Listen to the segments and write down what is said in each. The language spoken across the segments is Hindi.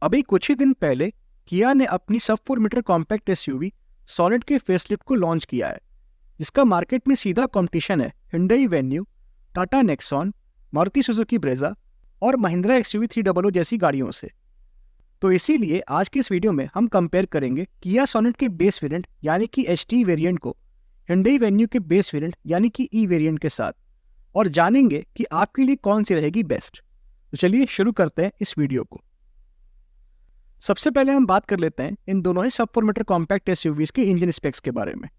अभी कुछ ही दिन पहले किया ने अपनी सब 4 मीटर कॉम्पैक्ट एसयूवी सोनेट के फेसलिफ्ट को लॉन्च किया है, जिसका मार्केट में सीधा कंपटीशन है hyundai venue, Tata Nexon, Maruti Suzuki Brezza और महिंद्रा XUV 300 जैसी गाड़ियों से। तो इसीलिए आज की इस वीडियो में हम कंपेयर करेंगे किया सोनेट के बेस वेरिएंट यानी कि HT वेरिएंट को hyundai वेन्यू के बेस वेरिएंट यानी कि E वेरिएंट के साथ, और जानेंगे कि आपके लिए कौन सी रहेगी बेस्ट। तो चलिए शुरू करते हैं इस वीडियो को। सबसे पहले हम बात कर लेते हैं इन दोनों ही सब 4 मीटर कॉम्पैक्ट एसयूवीज के इंजन स्पेक्स के बारे में।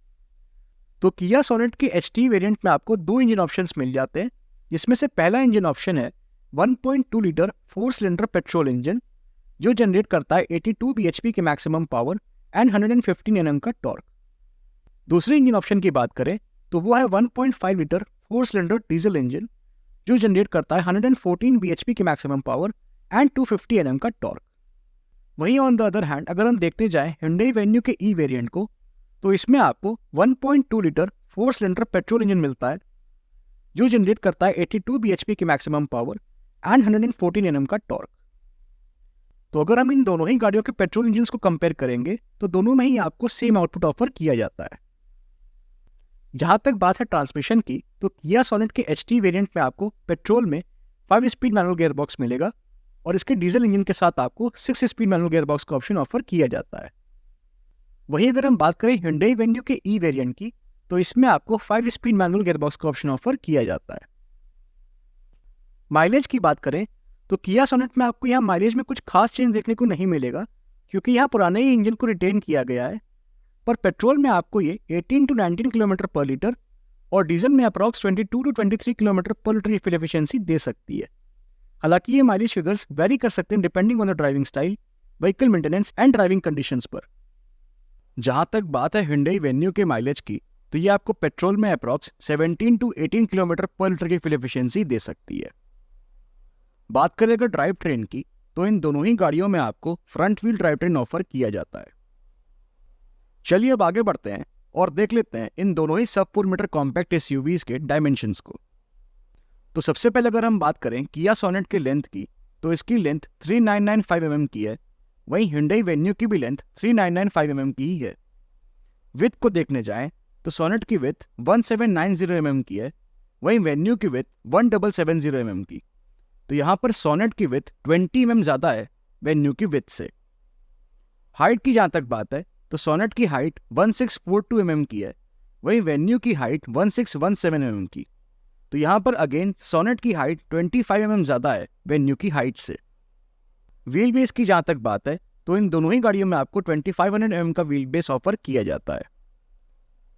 तो किया सोनेट के HT वेरिएंट में आपको दो इंजन ऑप्शंस मिल जाते हैं, जिसमें से पहला इंजन ऑप्शन है 1.2 लीटर 4 सिलेंडर पेट्रोल इंजन, जो जनरेट करता है 82 bhp के मैक्सिमम पावर एंड 115 Nm का टॉर्क। दूसरे इंजन ऑप्शन की बात करें तो वो है 1.5 लीटर 4 सिलेंडर डीजल इंजन, जो जनरेट करता है 114 bhp के मैक्सिमम पावर एंड 250 Nm का टॉर्क। वहीं ऑन द अदर हैंड अगर हम देखते जाएं hyundai वेन्यू के E वेरिएंट को, तो इसमें आपको 1.2 लीटर 4 सिलेंडर पेट्रोल इंजन मिलता है, जो जनरेट करता है 82 bhp की मैक्सिमम पावर एंड 114 Nm का टॉर्क। तो अगर हम इन दोनों ही गाड़ियों के पेट्रोल इंजन को कंपेयर करेंगे तो दोनों में ही आपको सेम आउटपुट ऑफर किया जाता है। जहां तक बात है ट्रांसमिशन की, तो किया सोनेट के HT वेरिएंट में आपको पेट्रोल में 5 स्पीड मैनुअल गियरबॉक्स मिलेगा, और इसके डीजल इंजन के साथ आपको 6 स्पीड मैनुअल गियरबॉक्स का ऑप्शन ऑफर किया जाता है। वहीं अगर हम बात करें hyundai वेन्यू के E वेरिएंट की, तो इसमें आपको 5 स्पीड मैनुअल गियरबॉक्स का ऑप्शन ऑफर किया जाता है। माइलेज की बात करें तो किया सोनेट में आपको यहाँ माइलेज में कुछ खास चेंज देखने को नहीं मिलेगा, क्योंकि यहाँ पुराने ही इंजन को रिटेन किया गया है। पर पेट्रोल में आपको ये 18 to 19 किलोमीटर पर लीटर और डीजल में अप्रॉक्स 22 to 23 किलोमीटर पर लीटर फ्यूल एफिशिएंसी दे सकती है। हालांकि ये माइलेज फिगर्स वेरी कर सकते हैं depending on the driving style, vehicle maintenance and driving conditions पर। जहां तक बात है hyundai वेन्यू के माइलेज की, तो ये आपको पेट्रोल में अप्रॉक्स 17 to 18 किलोमीटर पर लीटर की फ्यूल एफिशिएंसी दे सकती है। बात करें अगर ड्राइव ट्रेन की, तो इन दोनों ही गाड़ियों में आपको front wheel drive train offer किया जाता है। चलिए अब आगे बढ़ते हैं और देख लेते हैं इन दोनों ही सब 4 मीटर कॉम्पैक्ट एसयूवीज के डायमेंशंस को। तो सबसे पहले अगर हम बात करें किया सोनेट के लेंथ की, तो इसकी लेंथ 3995 mm की है। वहीं hyundai वेन्यू की भी लेंथ 3995 mm की ही है। विड्थ को देखने जाएं तो सोनेट की विड्थ 1790 mm की है, वहीं वेन्यू की विड्थ 1770 mm की। तो यहाँ पर सोनेट की विड्थ 20 mm ज़्यादा है वेन्यू की विड्थ से। हाइट की जहाँ तक बात है तो सोनेट की हाइट 1642 mm की है, वहीं वेन्यू की हाइट 1617 mm की। तो यहाँ पर अगेन सोनेट की हाइट 25 mm ज़्यादा है वेन्यू की हाइट से। व्हील बेस की जहाँ तक बात है तो इन दोनों ही गाड़ियों में आपको 2500 mm का व्हील बेस ऑफर किया जाता है।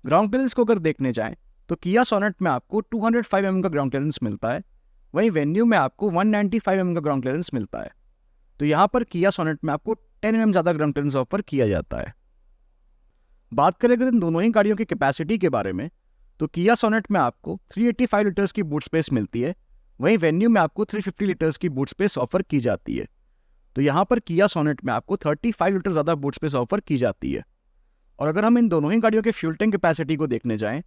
ग्राउंड क्लियरेंस को अगर देखने जाएं तो किया सोनेट में आपको 205 mm का ग्राउंड क्लियरेंस मिलता है, वहीं वेन्यू में आपको 195 mm का ग्राउंड क्लियरेंस मिलता है। तो यहाँ पर किया सोनेट में आपको 10 mm ज़्यादा ग्राउंड क्लियरेंस ऑफर किया जाता है। बात करें अगर इन दोनों ही गाड़ियों की कैपेसिटी के बारे में, तो किया सोनेट में आपको 385 लीटर्स की बूट स्पेस मिलती है, वहीं वेन्यू में आपको 350 लीटर्स की बूट स्पेस ऑफर की जाती है। तो यहाँ पर किया सोनेट में आपको 35 लीटर ज़्यादा बूट स्पेस ऑफर की जाती है। और अगर हम इन दोनों ही गाड़ियों के फ्यूल टैंक कैपेसिटी को देखने जाएं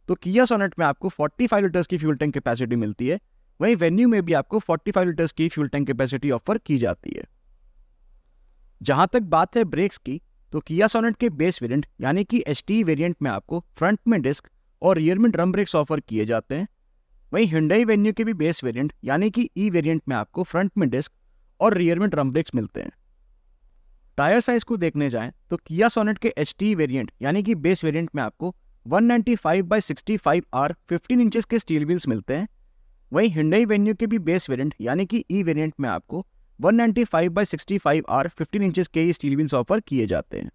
तो किया सोनेट में आपको 45 लीटर्स की फ्यूल टैंक कैपेसिटी मिलती है, वहीं वेन्यू में भी आपको 45 लीटर्स की फ्यूल टैंक कैपेसिटी ऑफर की जाती है। जहाँ तक बात है ब्रेक्स की, तो किया सोनेट के बेस वेरिएंट यानी कि HT वेरिएंट में आपको फ्रंट में डिस्क और रियर में ड्रम ब्रेक्स ऑफर किए जाते हैं। वहीं hyundai वेन्यू के भी बेस वेरिएंट यानी कि E वेरिएंट में आपको फ्रंट में डिस्क और रियर में ड्रम ब्रेक्स मिलते हैं। टायर साइज को देखने जाएं तो किया सोनेट के HT वेरिएंट यानी कि बेस वेरिएंट में आपको 195/65 R 15 इंचेस के स्टील व्हील्स मिलते हैं। वहीं hyundai वेन्यू के भी बेस वेरिएंट यानी कि E वेरिएंट में आपको 195/65 R 15 इंचेस के ही स्टील व्हील्स ऑफर किए जाते हैं।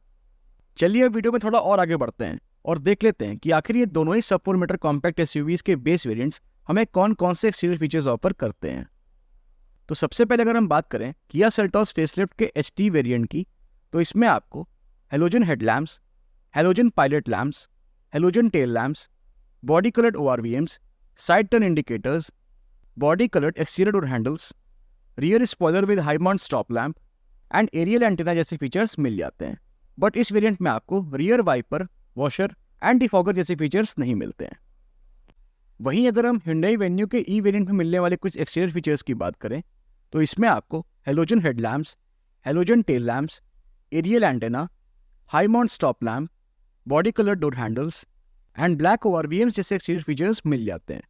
चलिए अब वीडियो में थोड़ा और आगे बढ़ते हैं और देख लेते हैं कि आखिर ये दोनों ही सब 4 मीटर कॉम्पैक्ट एसयूवीज के बेस वेरिएंट्स हमें कौन कौन से एक्सटीरियर फीचर्स ऑफर करते हैं। तो सबसे पहले अगर हम बात करें किया सेल्टॉस फेसलिफ्ट के HT वेरिएंट की, तो इसमें आपको halogen headlamps, halogen pilot lamps, halogen tail lamps, body coloured ORVMs, side turn indicators, body coloured exterior door handles, rear spoiler with high mount stop lamp and aerial antenna जैसे फीचर्स मिल जाते हैं। बट इस वेरिएंट में आपको rear wiper, washer and defogger जैसे फीचर्स नहीं मिलते हैं। वहीं अगर हम hyundai वेन्यू के E वेरिएंट में मिलने वाले कुछ एक्सटीरियर फीचर्स की बात करें, तो इसमें आपको halogen headlamps, halogen tail lamps, aerial antenna, high mount stop lamp, body colour door handles and black ORVMs जैसे एक्सटीरियर फीचर्स मिल जाते हैं।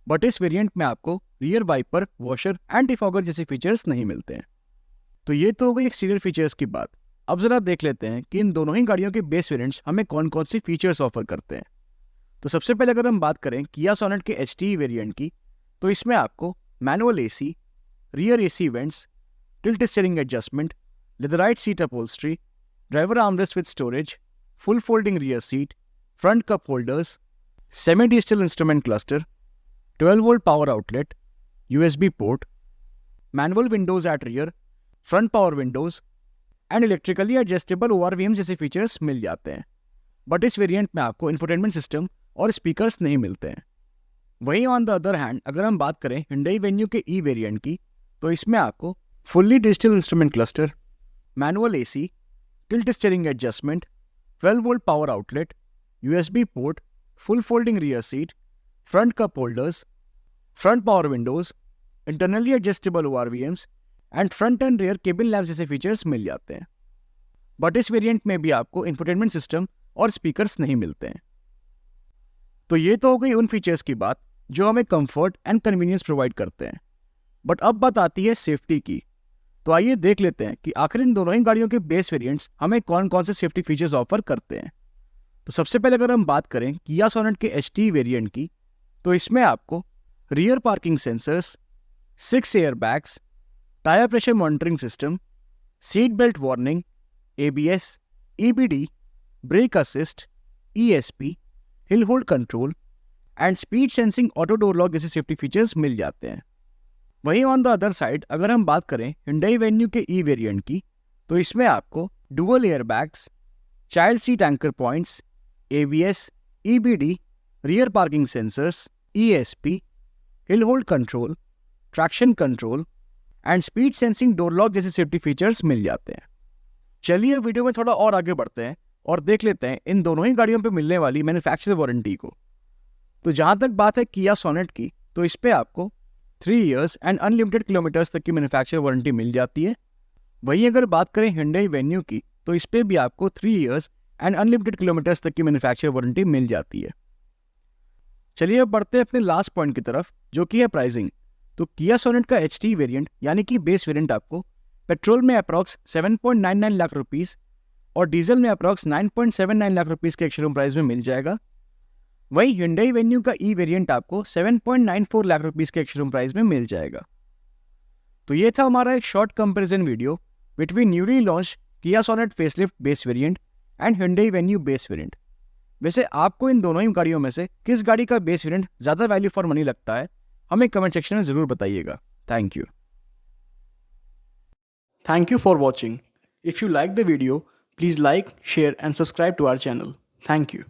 बट इस वेरिएंट में आपको rear wiper, washer and defogger जैसे फीचर्स नहीं मिलते हैं। तो ये तो हो गई एक्सटीरियर फीचर्स की बात। अब जरा देख लेते हैं कि इन दोनों ही गाड़ियों के बेस वेरिएंट्स हमें कौन कौन सी फीचर्स ऑफर करते हैं। तो सबसे पहले अगर हम बात करें किया सोनेट के HT वेरिएंट की, तो इसमें आपको manual AC, rear AC vents, tilt steering adjustment, leatherette seat upholstery, driver armrest with storage, full folding rear seat, front cup holders, semi digital instrument cluster, 12 volt power outlet, USB port, manual windows at rear, front power windows and electrically adjustable ORVM जैसे फीचर्स मिल जाते हैं। बट इस वेरिएंट में आपको इंफोटेनमेंट सिस्टम और स्पीकर्स नहीं मिलते हैं। वहीं ऑन द अदर हैंड अगर हम बात करें Hyundai Venue के E वेरिएंट की, तो इसमें आपको fully digital instrument cluster, manual AC, tilt steering adjustment, 12 volt power outlet, USB port, full folding rear seat, front cup holders, front power Windows, internally adjustable ORVMs and front end rear cabin lamps जैसे फीचर्स मिल जाते हैं। बट इस वेरिएंट में भी आपको इंफोटेनमेंट सिस्टम और स्पीकर्स नहीं मिलते हैं। तो ये तो हो गई उन फीचर्स की बात जो हमें कंफर्ट एंड कन्वीनियंस प्रोवाइड करते हैं। बट अब बात आती है सेफ्टी की। तो आइए देख लेते हैं कि आखिर इन दोनों ही गाड़ियों के बेस वेरिएंट्स हमें कौन कौन से सेफ्टी फीचर्स ऑफर करते हैं। तो सबसे पहले अगर हम बात करें किया सोनेट के HT वेरिएंट की, तो इसमें आपको rear parking sensors, 6 air bags, tyre pressure monitoring system, seat belt warning, ABS, EBD, brake assist, ESP, hill hold control and speed sensing auto door lock जैसे सेफ्टी फीचर्स मिल जाते हैं। वहीं ऑन द अदर साइड अगर हम बात करें Hyundai Venue के E वेरिएंट की, तो इसमें आपको dual air bags, child seat anchor points, ABS, EBD, rear parking sensors, ESP, hill hold control, traction control and speed sensing door lock जैसे सेफ्टी फीचर्स मिल जाते हैं। चलिए वीडियो में थोड़ा और आगे बढ़ते हैं और देख लेते हैं इन दोनों ही गाड़ियों पे मिलने वाली मैन्युफैक्चरर वारंटी को। तो जहां तक बात है किया सोनेट की, तो इस पे आपको 3 इयर्स एंड अनलिमिटेड किलोमीटर्स तक की मैन्युफैक्चरर वारंटी मिल जाती है। वहीं अगर बात करें Hyundai Venue की, तो इस पे भी आपको 3 इयर्स एंड अनलिमिटेड किलोमीटर्स तक की मैन्युफैक्चरर वारंटी मिल जाती है। चलिए अब बढ़ते हैं अपने लास्ट पॉइंट की तरफ, जो कि है प्राइसिंग। तो किया सोनेट का HT वेरिएंट यानी कि बेस वेरिएंट आपको पेट्रोल में अप्रॉक्स 7.99 लाख रुपीस और डीजल में अप्रॉक्स 9.79 लाख रुपीस के शोरूम प्राइस में मिल जाएगा। वहीं Hyundai Venue का E वेरिएंट आपको 7.94 लाख रुपीस के शोरूम प्राइस में मिल जाएगा। तो ये था हमारा एक short comparison video between newly launch किया Sonet facelift base variant and Hyundai Venue base variant. वैसे आपको इन दोनों ही गाड़ियों में से किस गाड़ी का बेस वेरिएंट ज़्यादा वैल्यू फॉर मनी लगता है, हमें कमेंट सेक्शन में ज़रूर बताइएगा। Thank you. Thank you for watching. If you like the video, please like, share and subscribe to our channel. Thank you.